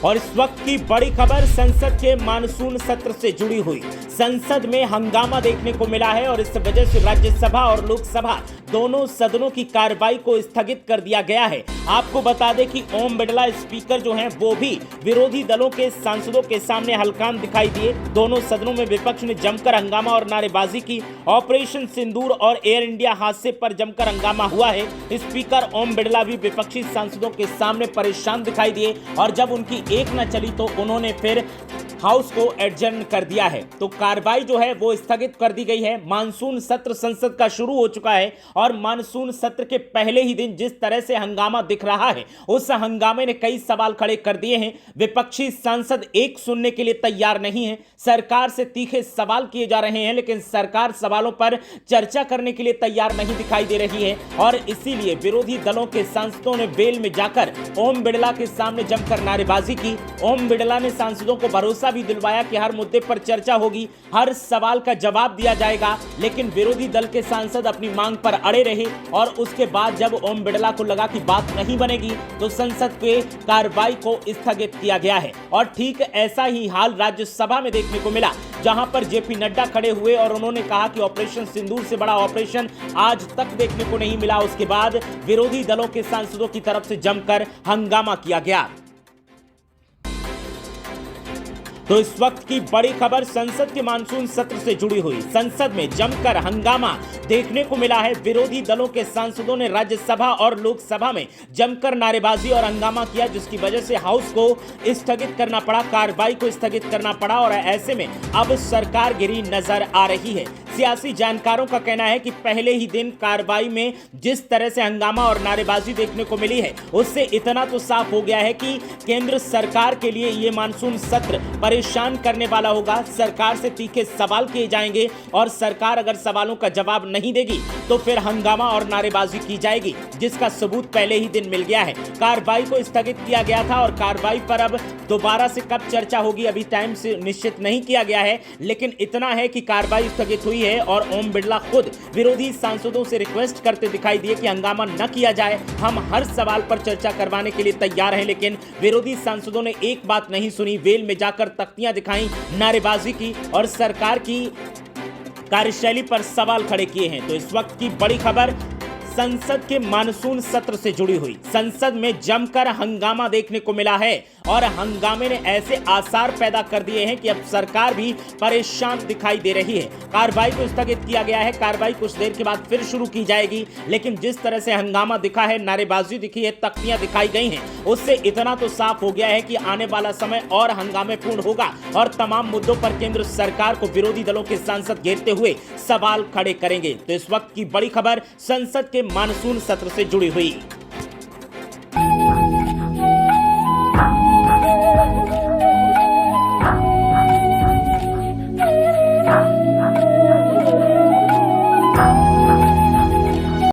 और इस वक्त की बड़ी खबर संसद के मानसून सत्र से जुड़ी हुई। संसद में हंगामा देखने को मिला है और इस वजह से राज्यसभा और लोकसभा दोनों सदनों की कार्रवाई को स्थगित कर दिया गया है। आपको बता दें कि ओम बिरला स्पीकर जो हैं वो भी विरोधी दलों के सांसदों के सामने हल्कान दिखाई दिए। दोनों सदनों में विपक्ष ने जमकर हंगामा और नारेबाजी की। ऑपरेशन सिंदूर और एयर इंडिया हादसे पर जमकर हंगामा हुआ है। स्पीकर ओम बिरला भी विपक्षी सांसदों के सामने परेशान दिखाई दिए और जब उनकी एक न चली तो उन्होंने फिर हाउस को एडजर्न कर दिया है। तो कार्रवाई जो है वो स्थगित कर दी गई है। मानसून सत्र संसद का शुरू हो चुका है और मानसून सत्र के पहले ही दिन जिस तरह से हंगामा दिख रहा है उस हंगामे ने कई सवाल खड़े कर दिए हैं। विपक्षी सांसद एक सुनने के लिए तैयार नहीं है। सरकार से तीखे सवाल किए जा रहे हैं लेकिन सरकार सवालों पर चर्चा करने के लिए तैयार नहीं दिखाई दे रही है और इसीलिए विरोधी दलों के सांसदों ने वेल में जाकर ओम बिरला के सामने जमकर नारेबाजी की। ओम बिरला ने सांसदों को भरोसा भी दिलवाया कि हर मुद्दे पर चर्चा होगी, हर सवाल का जवाब दिया जाएगा, लेकिन विरोधी दल के सांसद अपनी मांग पर अड़े रहे और उसके बाद जब ओम बिरला को लगा कि बात नहीं बनेगी तो संसद के कार्रवाई को स्थगित किया गया है। और ठीक ऐसा ही हाल राज्यसभा में देखने को मिला जहां पर जेपी नड्डा खड़े हुए और उन्होंने कहा कि ऑपरेशन सिंदूर से बड़ा ऑपरेशन आज तक देखने को नहीं मिला। उसके बाद विरोधी दलों के सांसदों की तरफ से जमकर हंगामा किया गया। तो इस वक्त की बड़ी खबर संसद के मानसून सत्र से जुड़ी हुई। संसद में जमकर हंगामा देखने को मिला है। विरोधी दलों के सांसदों ने राज्यसभा और लोकसभा में जमकर नारेबाजी और हंगामा किया जिसकी वजह से हाउस को स्थगित करना पड़ा, कार्रवाई को स्थगित करना पड़ा और ऐसे में अब सरकार गिरी नजर आ रही है। सियासी जानकारों का कहना है कि पहले ही दिन कार्रवाई में जिस तरह से हंगामा और नारेबाजी देखने को मिली है उससे इतना तो साफ हो गया है कि केंद्र सरकार के लिए ये मानसून सत्र परेशान करने वाला होगा। सरकार से तीखे सवाल किए जाएंगे और सरकार अगर सवालों का जवाब नहीं देगी तो फिर हंगामा और नारेबाजी की जाएगी जिसका सबूत पहले ही दिन मिल गया है। कार्रवाई को स्थगित किया गया था और कार्रवाई पर अब दोबारा से कब चर्चा होगी अभी टाइम से निश्चित नहीं किया गया है, लेकिन इतना है कि कार्रवाई स्थगित हुई है और ओम बिरला खुद विरोधी सांसदों से रिक्वेस्ट करते दिखाई दिए कि हंगामा न किया जाए, हम हर सवाल पर चर्चा करवाने के लिए तैयार हैं। लेकिन विरोधी सांसदों ने एक बात नहीं सुनी, वेल में जाकर तख्तियां दिखाई, नारेबाजी की और सरकार की कार्यशैली पर सवाल खड़े किए हैं। तो इस वक्त की बड़ी खबर संसद के मानसून सत्र से जुड़ी हुई। संसद में जमकर हंगामा देखने को मिला है और हंगामे ने ऐसे आसार पैदा कर दिए हैं कि अब सरकार भी परेशान दिखाई दे रही है। कार्रवाई को स्थगित किया गया है, कार्रवाई कुछ देर के बाद फिर शुरू की जाएगी, लेकिन जिस तरह से हंगामा दिखा है, नारेबाजी दिखी है, तख्तियां दिखाई गई हैं, उससे इतना तो साफ हो गया है कि आने वाला समय और हंगामेपूर्ण होगा और तमाम मुद्दों पर केंद्र सरकार को विरोधी दलों के सांसद घेरते हुए सवाल खड़े करेंगे। तो इस वक्त की बड़ी खबर संसद के मानसून सत्र से जुड़ी हुई।